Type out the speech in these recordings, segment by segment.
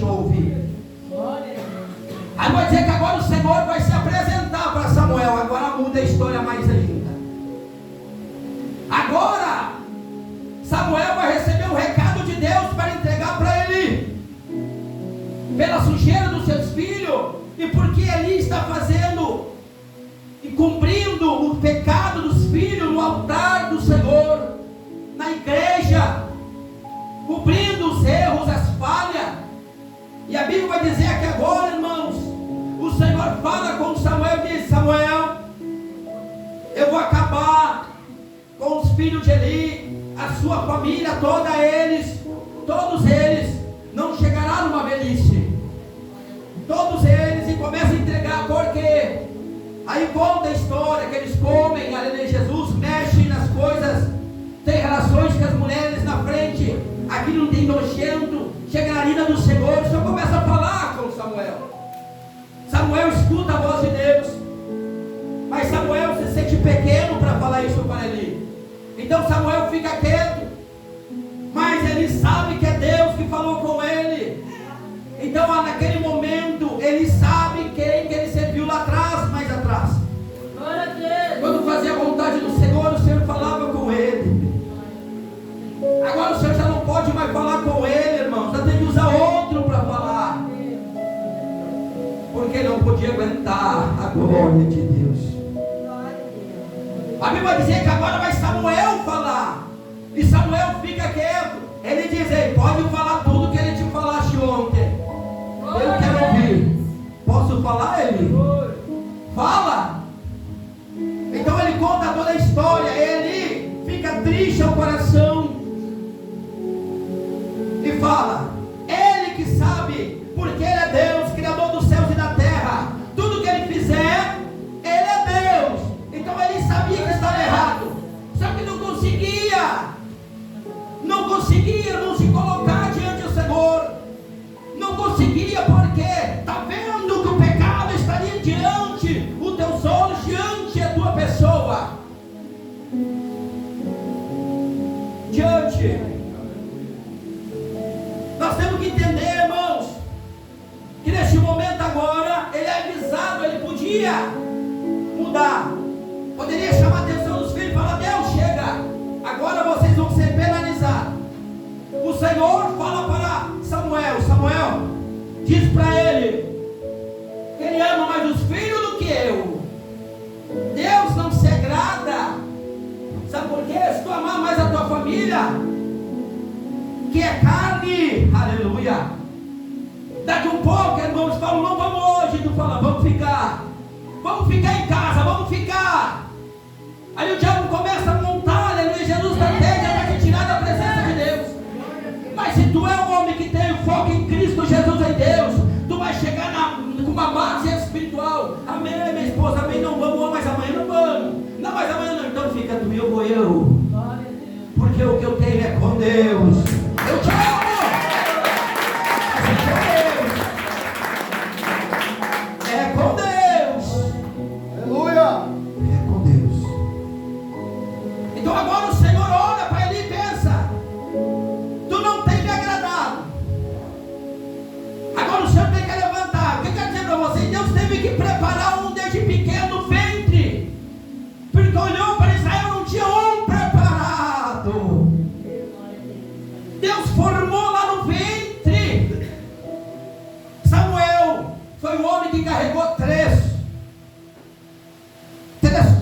deixou ouvir. Aí vai dizer que agora o Senhor vai se apresentar para Samuel. Agora muda a história mais ainda. Agora Samuel vai receber o recado de Deus para entregar para Eli, pela sujeira dos seus filhos, e porque Eli está fazendo e cumprindo o pecado dos filhos no altar do Senhor, na igreja, cobrindo os erros, as falhas. E a Bíblia vai dizer que agora, irmãos, o Senhor fala com Samuel e diz: Samuel, eu vou acabar com os filhos de Eli, a sua família, todos eles não chegarão numa velhice. Todos eles, e começa a entregar, porque aí conta a história que eles comem, aleluia, Jesus mexe nas coisas, tem relações com as mulheres na frente, aquilo não tem nojento, chega na ira do Senhor. O Senhor começa a falar com Samuel. Samuel escuta a voz de Deus, mas Samuel se sente pequeno para falar isso para Eli. Então Samuel fica quieto, mas ele sabe que é Deus que falou com ele. Então naquele momento ele sabe quem que ele serviu lá atrás, mais atrás. Quando fazia a vontade do Senhor, o Senhor falava com ele. Agora o Senhor já não pode mais falar com ele, irmão. Já tem que usar outro para falar, porque ele não podia aguentar a glória de Deus. A Bíblia vai dizer que agora vai Samuel falar, e Samuel fica quieto. Ele diz: ei, pode falar tudo que ele te falaste ontem, eu quero ouvir. Posso falar, Eli? Fala. Então ele conta toda a história. Ele fica triste ao coração e fala: ele que sabe, porque ele é Deus, Criador dos céus e da terra, tudo que ele fizer, ele é Deus. Então ele sabia que estava errado, só que não conseguia não se colocar diante do Senhor. Não conseguia, porque está vendo que o pecado estaria diante os teus olhos, diante a tua pessoa, diante. Nós temos que entender, irmãos, que neste momento agora ele é avisado, ele podia mudar, poderia chamar a atenção dos filhos e falar: Deus, chega, agora vocês vão ser penalizados. O Senhor fala para Samuel: Samuel, diz para ele que ele ama mais os filhos do que eu. Deus não se agrada, sabe por quê? Se tu amar mais a tua família, que é carne, aleluia. Daqui um pouco, irmãos, falam: não vamos hoje. Tu fala: vamos ficar em casa, vamos ficar. Aí o diabo começa a montar, aleluia, Jesus estratégia para te tirar da presença de Deus. Mas se tu é um homem que tem o foco em Cristo Jesus, em Deus, tu vai chegar com uma base espiritual. Amém, minha esposa, amém, não vamos, mas amanhã não vamos. Não, mas amanhã não, então fica tu e eu vou eu. Porque o que eu tenho é com Deus. Eu te amo. É com Deus. Aleluia. É com Deus. Então agora o Senhor olha para ele e pensa: tu não tem me agradado. Agora o Senhor tem que levantar. O que eu quero dizer para vocês? Deus teve que preparar um desde pequeno no ventre, porque olhou para Israel, não tinha um preparado. Deus formou lá no ventre. Samuel foi o homem que carregou três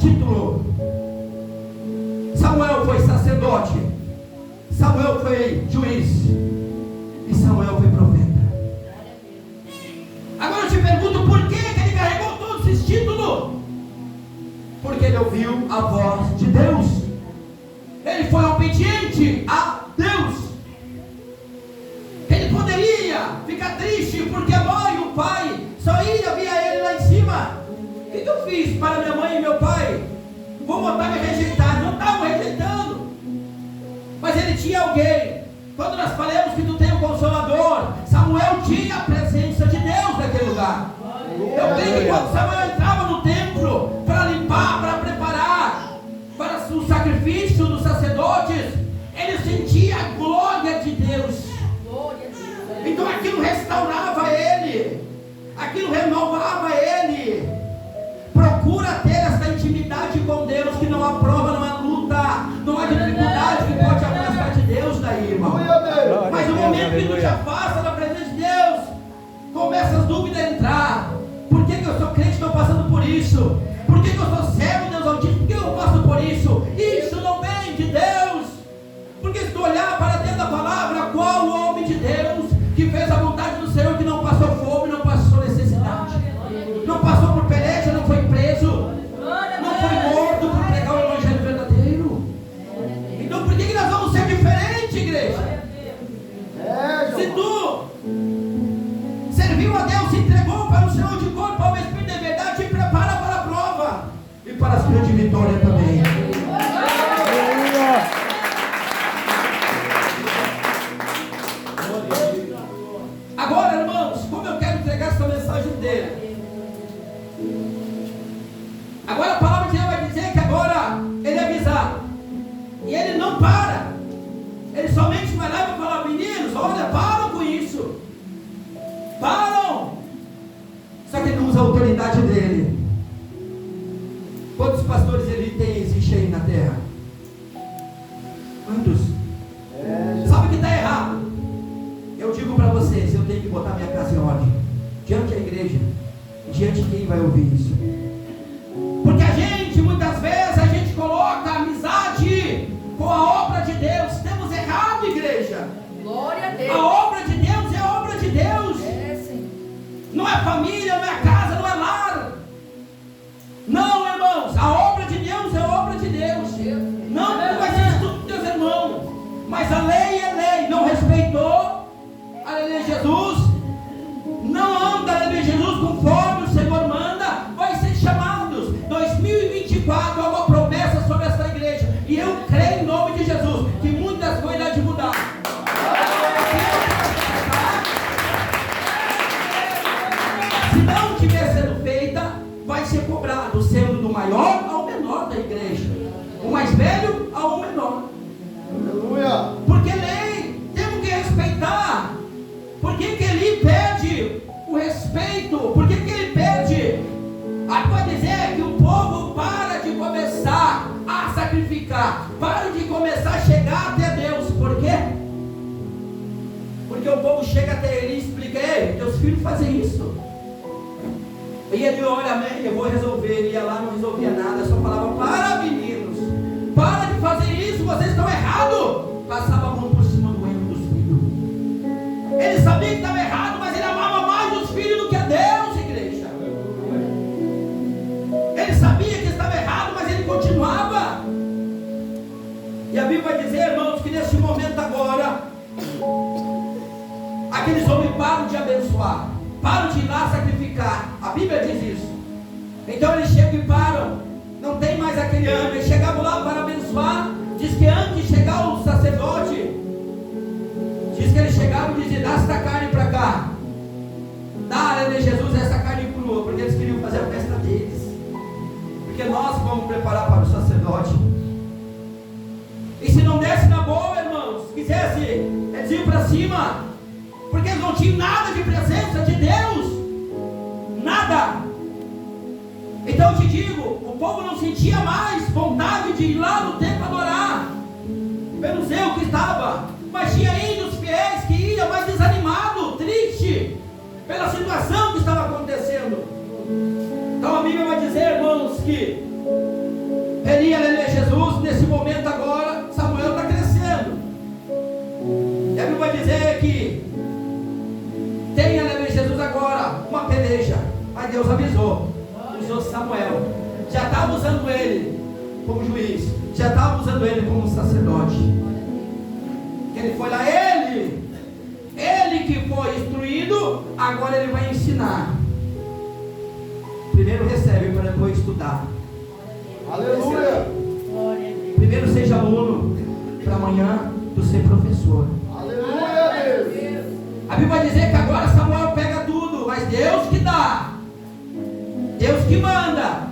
títulos. Samuel foi sacerdote, Samuel foi juiz e Samuel foi profeta. Agora eu te pergunto: por que ele carregou todos esses títulos? Porque ele ouviu a voz de Deus. Ele foi obediente a Deus. Ele poderia ficar triste porque a mãe e o pai só ia via ele lá em cima. O que eu fiz para minha mãe e meu pai? Vou botar me rejeitar. Não estavam rejeitando, mas ele tinha alguém. Quando nós falamos que tu tem um Consolador, Samuel tinha a presença de Deus naquele lugar. Eu creio que quando Samuel entrava no templo para limpar, para preparar para o sacrifício dos sacerdotes, ele sentia a glória de Deus. Então aqui aquilo restaurava ele, aquilo renovava ele. Procura ter essa intimidade com Deus, que não há prova, não há luta, não há dificuldade que pode afastar de Deus daí, irmão. Mas no momento que tu te afasta da presença de Deus, começa as dúvidas a entrar. Por que eu sou crente e estou passando por isso? Por que eu sou servo, Deus Altíssimo? Por que eu passo por isso? Isso não vem de Deus. Porque se tu olhar para dentro da palavra, qual o homem de Deus que fez a vontade do Senhor, que não passou fome, não passou necessidade, não passou por peleja, não foi preso, não foi morto por pregar o evangelho verdadeiro? Então por que nós vamos ser diferentes, igreja? Se tu serviu a Deus, se entregou para o Senhor de corpo, ao Espírito de verdade, te prepara para a prova e para as grandes vitórias também. Agora, irmãos, como eu quero entregar essa mensagem dele? Agora a palavra de Deus vai dizer que agora ele avisa, e ele não para, ele somente vai lá e vai falar: meninos, olha, param com isso, param. Só que ele não usa a autoridade dele. Quantos pastores ele existe aí na terra? Quantos? Sabe que está errado? Eu digo para vocês, eu tenho que botar minha casa em ordem, diante da igreja, diante de quem vai ouvir isso. Porque a gente, muitas vezes, a gente coloca a amizade com a obra de Deus. Temos errado, igreja. Glória a Deus. A obra de Deus é a obra de Deus. Não é família, não é casa, não é lar. Não, irmãos, a obra de Deus é a obra de Deus. Não vai ser estudo dos teus irmãos, mas a lei é lei. Não respeitou a lei de Jesus, não anda a lei de Jesus conforme o Senhor manda, vai ser chamados. 2024 há uma promessa sobre essa igreja, e eu creio em nome de Jesus que muitas coisas há de mudar. Se não tiver sendo feita, vai ser cobrado, sendo do maior ao menor da igreja, o mais velho ao menor. Aleluia. Porque lei, temos que respeitar. Por que ele perde o respeito? Por que ele perde? Pode dizer que o povo para de começar a sacrificar, para de começar a chegar até Deus. Por quê? Porque o povo chega até ele e explica: ei, teus filhos fazem isso. E ele olha: amém, eu vou resolver. Ele ia lá, não resolvia nada, só falava: para, meninos, para de fazer isso, vocês estão errados. Passava a mão por cima do erro dos filhos. Ele sabia que estava errado, mas ele amava mais os filhos do que a Deus, igreja. Ele sabia que estava errado, mas ele continuava. E a Bíblia vai dizer, irmãos, que nesse momento agora, aqueles homens param de abençoar, param de ir lá sacrificar. A Bíblia diz isso. Então eles chegam e param. Não tem mais aquele ano. Eles chegavam lá para abençoar. Diz que antes de chegar o sacerdote, diz que eles chegavam e diziam: dá esta carne para cá, dá a Jesus essa carne crua, porque eles queriam fazer a festa deles, porque nós vamos preparar para o sacerdote. E se não desse na boa, irmãos, quisesse, eles iam para cima, porque eles não tinham nada de presença de Deus, nada. Então eu te digo, o povo não sentia mais vontade de ir lá no templo adorar, pelo zelo que estava, mas tinha ainda os fiéis que iam mais desanimado, triste, pela situação que estava acontecendo. Então a Bíblia vai dizer, irmãos, que Eli, Jesus, nesse momento agora, Samuel está crescendo. E a Bíblia vai dizer que tem Jesus agora uma peleja, mas Deus avisou. Usou Samuel, já estava usando ele como juiz, já estava usando ele como sacerdote. Ele foi lá, ele que foi instruído, agora ele vai ensinar. Primeiro recebe para depois estudar. Aleluia. Primeiro seja aluno, para amanhã tu ser professor. Aleluia, Deus. A Bíblia vai dizer que agora Samuel pega tudo, mas Deus que dá, Deus que manda.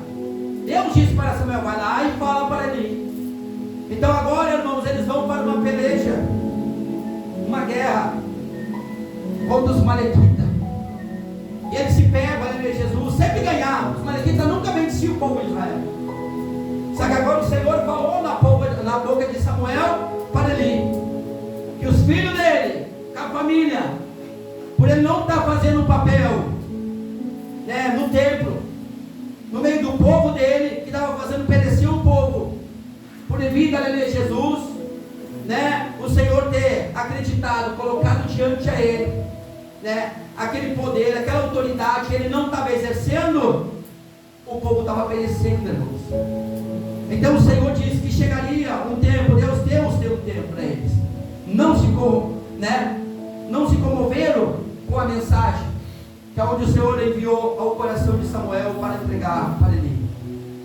Deus disse para Samuel: vai lá e fala para ele. Então agora, irmãos, eles vão para uma peleja, uma guerra. contra os malequitas. E eles se pegam, aleluia, Jesus sempre ganhavam. Os malequitas nunca venciam o povo de Israel. Só que agora o Senhor falou na boca de Samuel para Eli que os filhos dele, com a família, por ele não estar fazendo um papel, né, no templo, no meio do povo dele, que estava fazendo perecer o povo, por devido a Jesus, né, o Senhor ter acreditado, colocado diante a ele, né, aquele poder, aquela autoridade que ele não estava exercendo, o povo estava perecendo, irmãos. Então o Senhor disse que chegaria um tempo, Deus deu um tempo para eles. Não se comoveram com a mensagem, que é onde o Senhor enviou ao coração de Samuel para entregar para ele.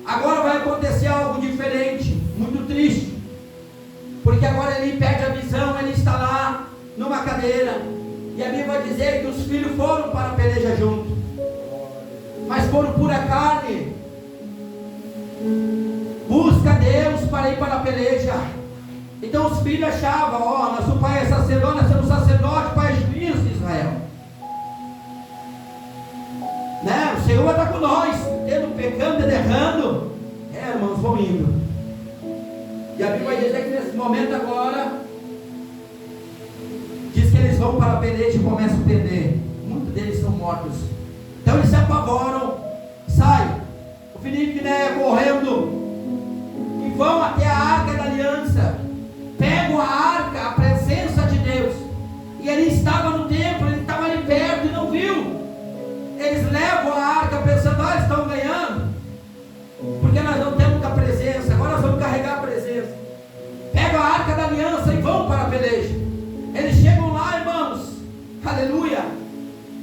Agora vai acontecer algo diferente, muito triste, porque agora ele perde a visão, ele está lá numa cadeira, e a Bíblia vai dizer que os filhos foram para a peleja junto, mas foram pura carne. Busca Deus para ir para a peleja. Então os filhos achavam, nosso pai é sacerdote, nós somos sacerdote, pai juiz de Israel, né? O Senhor está com nós, tendo pecando, errando, irmãos, vão indo. E a Bíblia vai dizer que nesse momento agora, diz que eles vão para a peleja e começam a perder. Muitos deles são mortos. Então eles se apavoram, saem. O Filipe, né, correndo, e vão até a arca da aliança, pegam a arca, a presença de Deus, e ele estava no templo, ele estava ali perto e não viu. Eles levam a arca pensando, eles estão ganhando, porque nós não temos a presença, agora nós vamos carregar a presença. Pegam a arca da aliança e vão para a peleja. Eles chegam lá, irmãos, aleluia,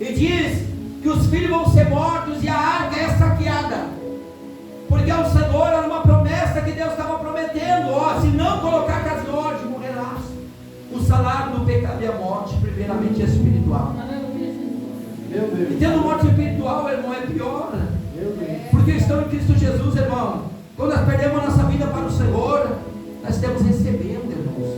e diz que os filhos vão ser mortos e a arca é saqueada, porque o Senhor era uma promessa que Deus estava prometendo, se não colocar as ordens, morrerás. O salário do pecado é a morte, primeiramente espiritual. Meu Deus. E tendo morte espiritual, irmão, é pior, porque estão em Cristo Jesus, irmão. Quando nós perdemos a nossa vida para o Senhor, nós estamos recebendo, irmãos.